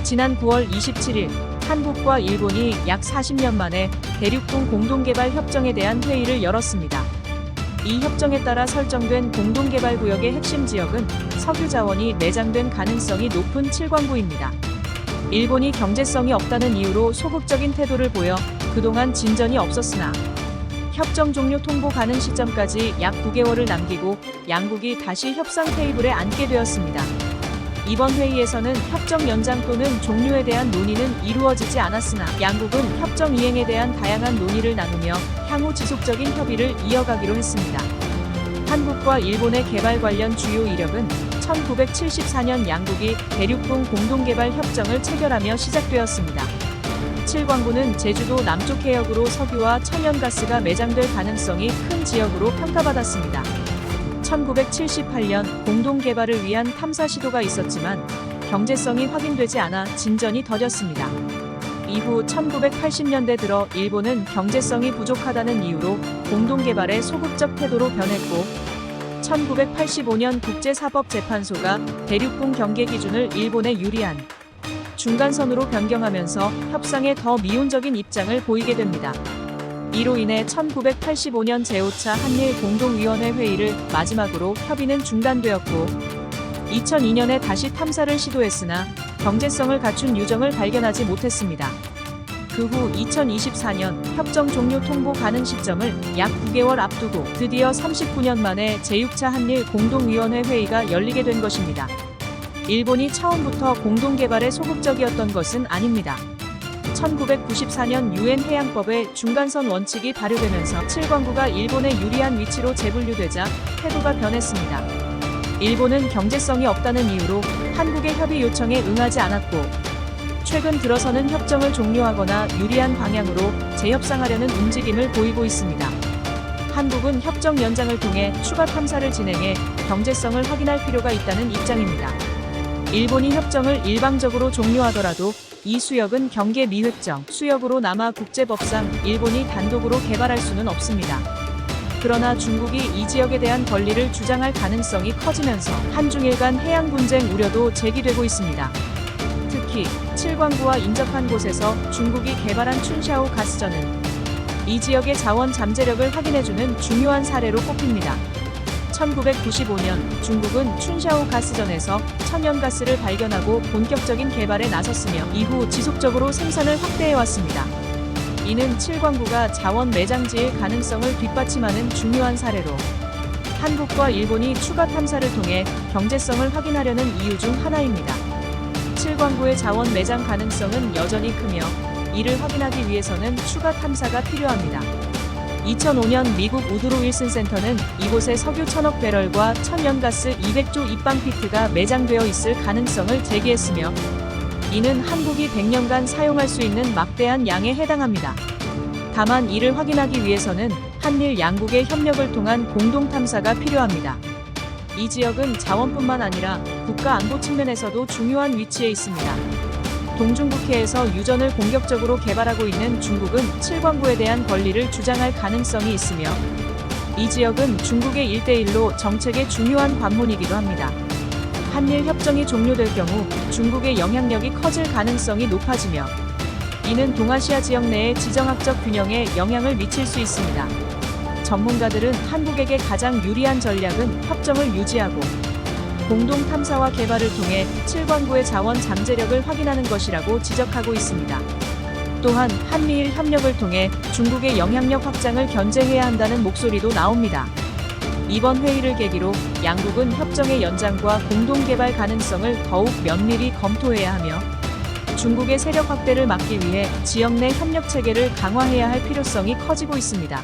지난 9월 27일 한국과 일본이 약 40년 만에 대륙동 공동개발 협정에 대한 회의를 열었습니다. 이 협정에 따라 설정된 공동개발구역의 핵심 지역은 석유 자원이 매장된 가능성이 높은 7광구입니다. 일본이 경제성이 없다는 이유로 소극적인 태도를 보여 그동안 진전이 없었으나 협정 종료 통보 가능 시점까지 약 9개월을 남기고 양국이 다시 협상 테이블에 앉게 되었습니다. 이번 회의에서는 협정 연장 또는 종료에 대한 논의는 이루어지지 않았으나 양국은 협정 이행에 대한 다양한 논의를 나누며 향후 지속적인 협의를 이어가기로 했습니다. 한국과 일본의 개발 관련 주요 이력은 1974년 양국이 대륙동 공동개발 협정을 체결하며 시작되었습니다. 7광구는 제주도 남쪽 해역으로 석유와 천연가스가 매장될 가능성이 큰 지역으로 평가받았습니다. 1978년 공동개발을 위한 탐사 시도가 있었지만 경제성이 확인되지 않아 진전이 더뎠습니다. 이후 1980년대 들어 일본은 경제성이 부족하다는 이유로 공동개발에 소극적 태도로 변했고 1985년 국제사법재판소가 대륙동 경계 기준을 일본에 유리한 중간선으로 변경하면서 협상에 더 미온적인 입장을 보이게 됩니다. 이로 인해 1985년 제5차 한일 공동위원회 회의를 마지막으로 협의는 중단되었고 2002년에 다시 탐사를 시도했으나 경제성을 갖춘 유정을 발견하지 못했습니다. 그 후 2024년 협정 종료 통보 가능 시점을 약 9개월 앞두고 드디어 39년 만에 제6차 한일 공동위원회 회의가 열리게 된 것입니다. 일본이 처음부터 공동개발에 소극적이었던 것은 아닙니다. 1994년 유엔 해양법에 중간선 원칙이 발효되면서 7광구가 일본에 유리한 위치로 재분류되자 태도가 변했습니다. 일본은 경제성이 없다는 이유로 한국의 협의 요청에 응하지 않았고 최근 들어서는 협정을 종료하거나 유리한 방향으로 재협상하려는 움직임을 보이고 있습니다. 한국은 협정 연장을 통해 추가 탐사를 진행해 경제성을 확인할 필요가 있다는 입장입니다. 일본이 협정을 일방적으로 종료하더라도 이 수역은 경계 미획정 수역으로 남아 국제법상 일본이 단독으로 개발할 수는 없습니다. 그러나 중국이 이 지역에 대한 권리를 주장할 가능성이 커지면서 한중일 간 해양 분쟁 우려도 제기되고 있습니다. 특히 7광구와 인접한 곳에서 중국이 개발한 춘샤오 가스전은 이 지역의 자원 잠재력을 확인해주는 중요한 사례로 꼽힙니다. 1995년 중국은 춘샤오 가스전에서 천연가스를 발견하고 본격적인 개발에 나섰으며 이후 지속적으로 생산을 확대해왔습니다. 이는 7광구가 자원 매장지일 가능성을 뒷받침하는 중요한 사례로 한국과 일본이 추가 탐사를 통해 경제성을 확인하려는 이유 중 하나입니다. 7광구의 자원 매장 가능성은 여전히 크며 이를 확인하기 위해서는 추가 탐사가 필요합니다. 2005년 미국 우드로 윌슨 센터는 이곳에 석유 1000억 배럴과 천연가스 200조 입방피트가 매장되어 있을 가능성을 제기했으며 이는 한국이 100년간 사용할 수 있는 막대한 양에 해당합니다. 다만 이를 확인하기 위해서는 한일 양국의 협력을 통한 공동 탐사가 필요합니다. 이 지역은 자원뿐만 아니라 국가 안보 측면에서도 중요한 위치에 있습니다. 동중국해에서 유전을 공격적으로 개발하고 있는 중국은 7광구에 대한 권리를 주장할 가능성이 있으며 이 지역은 중국의 1대1로 정책의 중요한 관문이기도 합니다. 한일 협정이 종료될 경우 중국의 영향력이 커질 가능성이 높아지며 이는 동아시아 지역 내의 지정학적 균형에 영향을 미칠 수 있습니다. 전문가들은 한국에게 가장 유리한 전략은 협정을 유지하고 공동 탐사와 개발을 통해 7광구의 자원 잠재력을 확인하는 것이라고 지적하고 있습니다. 또한 한미일 협력을 통해 중국의 영향력 확장을 견제해야 한다는 목소리도 나옵니다. 이번 회의를 계기로 양국은 협정의 연장과 공동 개발 가능성을 더욱 면밀히 검토해야 하며 중국의 세력 확대를 막기 위해 지역 내 협력 체계를 강화해야 할 필요성이 커지고 있습니다.